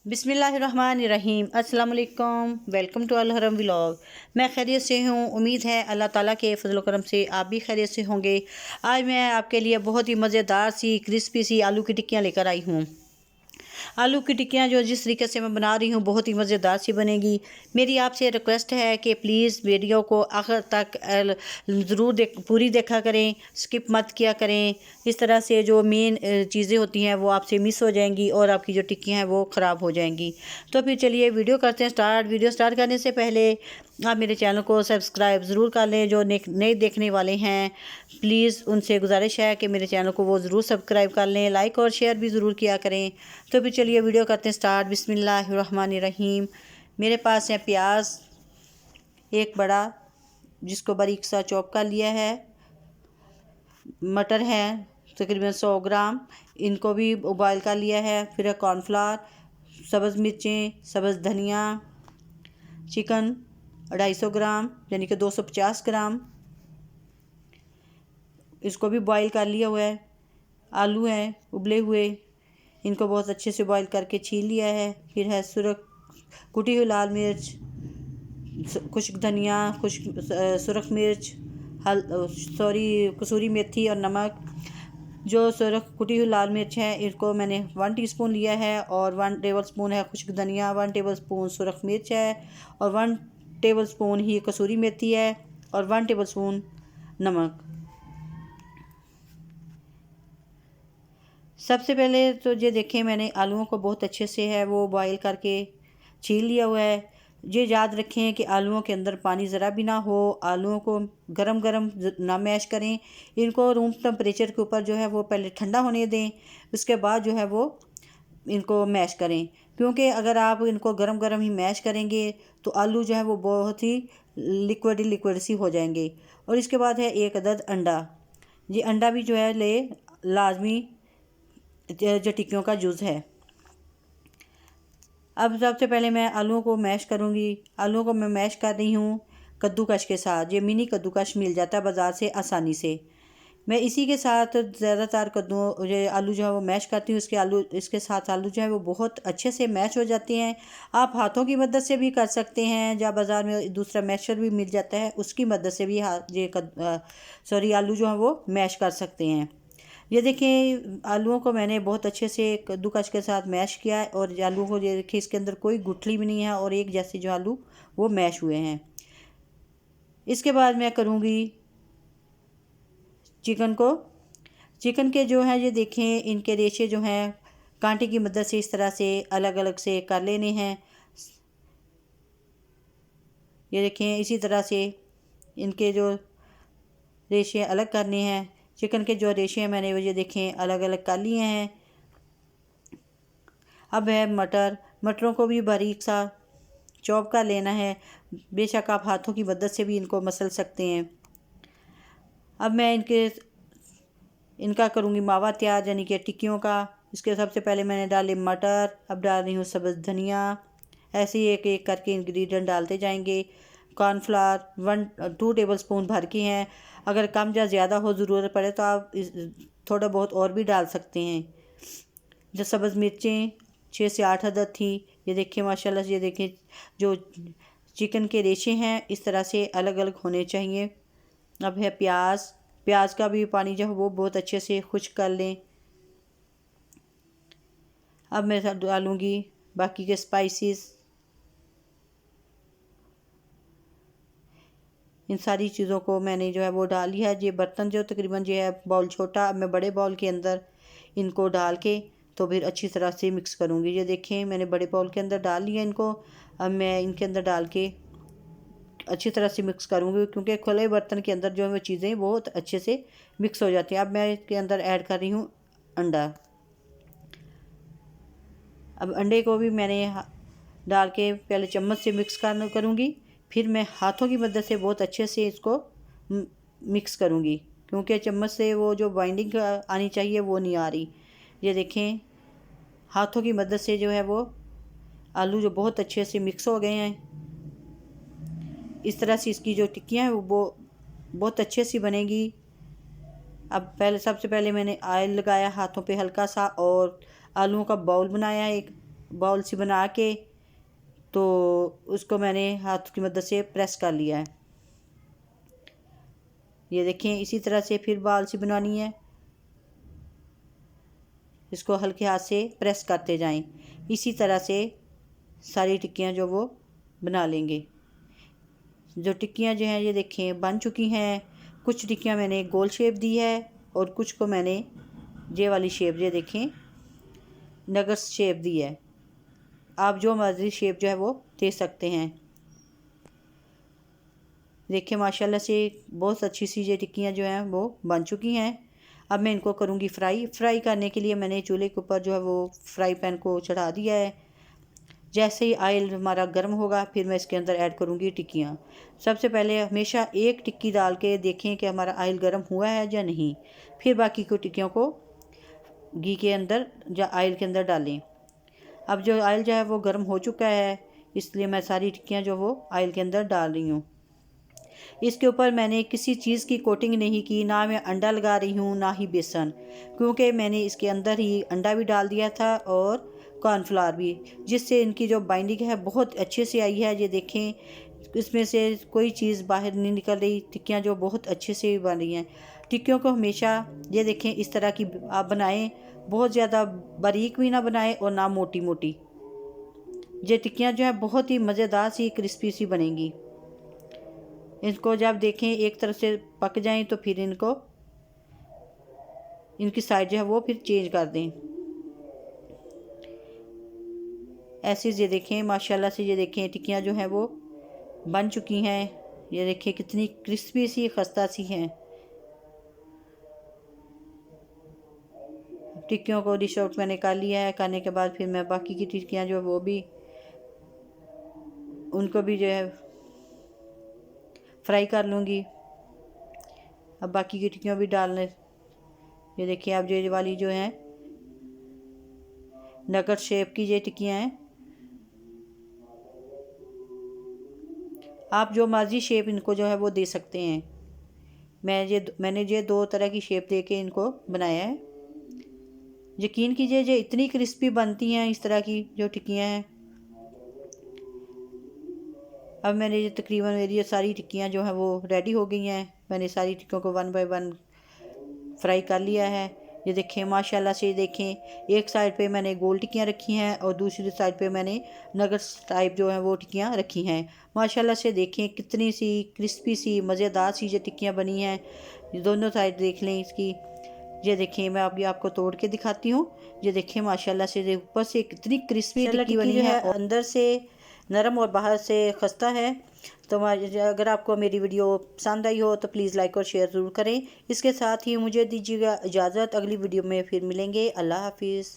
बिस्मिल्लाहिर्रहमानिर्रहीम अस्सलाम वालेकुम। Welcome to Alharam vlog. मैं खैरियत से हूँ। उम्मीद है अल्लाह ताला के फजल करम से आप भी खैरियत से होंगे। आज मैं आपके लिए बहुत ही मज़ेदार सी क्रिस्पी सी आलू की टिक्कियाँ लेकर आई हूँ। आलू की टिक्कियाँ जो जिस तरीके से मैं बना रही हूँ बहुत ही मज़ेदार सी बनेगी। मेरी आपसे रिक्वेस्ट है कि प्लीज़ वीडियो को आखिर तक ज़रूर पूरी देखा करें, स्किप मत किया करें। इस तरह से जो मेन चीज़ें होती हैं वो आपसे मिस हो जाएंगी और आपकी जो टिक्कियाँ हैं वो ख़राब हो जाएंगी। तो फिर चलिए वीडियो करते हैं स्टार्ट। वीडियो स्टार्ट करने से पहले आप मेरे चैनल को सब्सक्राइब ज़रूर कर लें। जो नए देखने वाले हैं प्लीज़ उनसे गुजारिश है कि मेरे चैनल को वो ज़रूर सब्सक्राइब कर लें, लाइक और शेयर भी ज़रूर किया करें। तो फिर चलिए वीडियो करते हैं स्टार्ट। बिस्मिल्लाहिर्रहमानिर्रहीम। मेरे पास है प्याज एक बड़ा, जिसको बारीक सा चॉप कर लिया है। मटर है तकरीबन 100 ग्राम, इनको भी उबाल कर लिया है। फिर है कॉर्नफ्लावर, सब्ज़ मिर्चें, सब्ज़ धनिया, चिकन 250 ग्राम यानी कि 250 ग्राम, इसको भी बॉईल कर लिया हुआ है। आलू हैं उबले हुए, इनको बहुत अच्छे से बॉईल करके छील लिया है। फिर है सुरख कुटी हुई लाल मिर्च, खुश्क धनिया, खुश्क सुरख मिर्च, कसूरी मेथी और नमक। जो सुरख कुटी हुई लाल मिर्च है इसको मैंने 1 टीस्पून लिया है और 1 टेबलस्पून है खुश्क धनिया, 1 टेबलस्पून सुरख मिर्च है और 1 टेबलस्पून ही कसूरी मेथी है और 1 टेबलस्पून नमक। सबसे पहले तो ये देखें, मैंने आलूओं को बहुत अच्छे से है वो बॉईल करके छील लिया हुआ है। ये याद रखें कि आलूओं के अंदर पानी ज़रा भी ना हो। आलूओं को गरम गरम ना मैश करें, इनको रूम टेम्परेचर के ऊपर जो है वो पहले ठंडा होने दें, उसके बाद जो है वो इनको मैश करें। क्योंकि अगर आप इनको गरम गरम ही मैश करेंगे तो आलू जो है वो बहुत ही लिक्विड सी हो जाएंगे। और इसके बाद है 1 अदद अंडा। ये अंडा भी जो है ले लाजमी जो टिक्कियों का जूस है। अब सबसे पहले मैं आलूओं को मैश करूँगी। आलूओं को मैं मैश कर रही हूँ कद्दूकश के साथ। ये मिनी कद्दूकश मिल जाता है बाज़ार से आसानी से। मैं इसी के साथ ज़्यादातर ये आलू जो है वो मैश करती हूँ। इसके साथ आलू जो है वो बहुत अच्छे से मैश हो जाते हैं। आप हाथों की मदद से भी कर सकते हैं, या बाज़ार में दूसरा मैशर भी मिल जाता है उसकी मदद से भी आलू जो है वो मैश कर सकते हैं। ये देखें आलूओं को मैंने बहुत अच्छे से कद्दूकस के साथ मैश किया है और आलू को ये देखिए इसके अंदर कोई गुठली भी नहीं है और एक जैसे जो आलू वो मैश हुए हैं। इसके बाद मैं करूँगी चिकन के जो है ये देखें इनके रेशे जो हैं कांटे की मदद से इस तरह से अलग अलग से कर लेने हैं। ये देखें इसी तरह से इनके जो रेशे अलग करने हैं। चिकन के जो रेशे हैं मैंने वो ये देखें अलग अलग कर लिए हैं। अब है मटरों को भी बारीक सा चॉप कर लेना है। बेशक आप हाथों की मदद से भी इनको मसल सकते हैं। अब मैं इनका करूँगी मावा तैयार यानी कि टिक्कियों का। इसके सबसे पहले मैंने डाले मटर, अब डाल रही हूँ सब्ज़ धनिया। ऐसे ही एक एक करके इंग्रेडिएंट डालते जाएंगे। कॉर्नफ्लावर 2 टेबलस्पून भर के हैं। अगर कम या ज़्यादा हो ज़रूरत पड़े तो आप थोड़ा बहुत और भी डाल सकते हैं। जो सब्ज़ मिर्चें 6 से 8 अदद थी। ये देखिए माशाल्लाह, ये देखें जो चिकन के रेशे हैं इस तरह से अलग अलग होने चाहिए। अब है प्याज का भी पानी जो है वो बहुत अच्छे से खुश्क कर लें। अब मैं डालूँगी बाकी के स्पाइसेस। इन सारी चीज़ों को मैंने जो है वो डाल लिया है। ये बर्तन जो तकरीबन जो है बाउल छोटा, अब मैं बड़े बाउल के अंदर इनको डाल के तो फिर अच्छी तरह से मिक्स करूँगी। ये देखें मैंने बड़े बाउल के अंदर डाल लिया इनको। अब मैं इनके अंदर डाल के अच्छी तरह से मिक्स करूँगी, क्योंकि खुले बर्तन के अंदर जो है वो चीज़ें बहुत अच्छे से मिक्स हो जाती हैं। अब मैं इसके अंदर ऐड कर रही हूँ अंडा। अब अंडे को भी मैंने डाल के पहले चम्मच से मिक्स करूँगी, फिर मैं हाथों की मदद से बहुत अच्छे से इसको मिक्स करूँगी, क्योंकि चम्मच से वो जो बाइंडिंग आनी चाहिए वो नहीं आ रही। ये देखें हाथों की मदद से जो है वो आलू जो बहुत अच्छे से मिक्स हो गए हैं। इस तरह से इसकी जो टिक्कियाँ हैं वो बहुत अच्छे से बनेगी। अब सबसे पहले मैंने ऑयल लगाया हाथों पे हल्का सा और आलूओं का बाउल बनाया एक बाउल सी बना के तो उसको मैंने हाथ की मदद से प्रेस कर लिया है। ये देखें, इसी तरह से फिर बाल सी बनानी है। इसको हल्के हाथ से प्रेस करते जाएं। इसी तरह से सारी टिक्कियाँ जो वो बना लेंगे। जो टिक्कियाँ जो हैं ये देखें बन चुकी हैं। कुछ टिक्कियाँ मैंने गोल शेप दी है और कुछ को मैंने ये वाली शेप, ये देखें नगर्स शेप दी है। आप जो मर्जी शेप जो है वो दे सकते हैं। देखिए माशाल्लाह से बहुत अच्छी सी ये टिक्कियाँ जो हैं वो बन चुकी हैं। अब मैं इनको करूँगी फ्राई करने के लिए मैंने चूल्हे के ऊपर जो है वो फ्राई पैन को चढ़ा दिया है। जैसे ही ऑयल हमारा गर्म होगा फिर मैं इसके अंदर ऐड करूँगी टिक्कियाँ। सबसे पहले हमेशा एक टिक्की डाल के देखें कि हमारा ऑयल गर्म हुआ है या नहीं, फिर बाकी की टिक्कियों को घी के अंदर या ऑयल के अंदर डालें। अब जो ऑयल जो है वो गर्म हो चुका है, इसलिए मैं सारी टिक्कियाँ जो वो ऑयल के अंदर डाल रही हूँ। इसके ऊपर मैंने किसी चीज़ की कोटिंग नहीं की, ना मैं अंडा लगा रही हूँ ना ही बेसन, क्योंकि मैंने इसके अंदर ही अंडा भी डाल दिया था और कॉर्नफ्लावर भी, जिससे इनकी जो बाइंडिंग है बहुत अच्छे से आई है। ये देखें इसमें से कोई चीज़ बाहर नहीं निकल रही। टिक्कियाँ जो बहुत अच्छे से बन रही हैं। टिक्कियों को हमेशा ये देखें इस तरह की आप बनाएं, बहुत ज़्यादा बारीक भी ना बनाएं और ना मोटी मोटी। ये टिक्कियाँ जो है बहुत ही मज़ेदार सी क्रिस्पी सी बनेंगी। इनको जब देखें एक तरफ से पक जाएं तो फिर इनकी साइड जो है वो फिर चेंज कर दें। ऐसे ये देखें माशाल्लाह से, ये देखें टिक्कियाँ जो हैं वो बन चुकी हैं। ये देखें कितनी क्रिस्पी सी खस्ता सी हैं। टिक्कियों को डिश आउट मैंने कर लिया है। करने के बाद फिर मैं बाकी की टिक्कियाँ जो वो भी उनको भी जो है फ्राई कर लूँगी। अब बाकी की टिक्कियाँ भी डालने, ये देखिए अब ये वाली जो है नगट शेप की ये टिक्कियाँ हैं। आप जो मर्जी शेप इनको जो है वो दे सकते हैं। मैंने ये दो तरह की शेप दे के इनको बनाया है। यकीन कीजिए ये इतनी क्रिस्पी बनती हैं इस तरह की जो टिक्कियाँ हैं। अब मैंने ये तकरीबन मेरी ये सारी टिक्कियाँ जो हैं वो रेडी हो गई हैं। मैंने सारी टिक्कियों को 1 बाय 1 फ्राई कर लिया है। ये देखें माशाल्लाह से, देखें एक साइड पे मैंने गोल टिक्कियाँ रखी हैं और दूसरी साइड पे मैंने नगट्स टाइप जो हैं वो टिक्कियाँ रखी हैं। माशाल्लाह से देखें कितनी सी क्रिस्पी सी मज़ेदार सी ये टिक्कियाँ बनी हैं। ये दोनों साइड देख लें इसकी। ये देखें मैं अभी आपको तोड़ के दिखाती हूँ। ये देखें माशाल्लाह से ऊपर से कितनी क्रिस्पी टिक्की बनी है और अंदर से नरम और बाहर से खस्ता है। तो अगर आपको मेरी वीडियो पसंद आई हो तो प्लीज़ लाइक और शेयर ज़रूर करें। इसके साथ ही मुझे दीजिएगा इजाज़त, अगली वीडियो में फिर मिलेंगे। अल्लाह हाफिज़।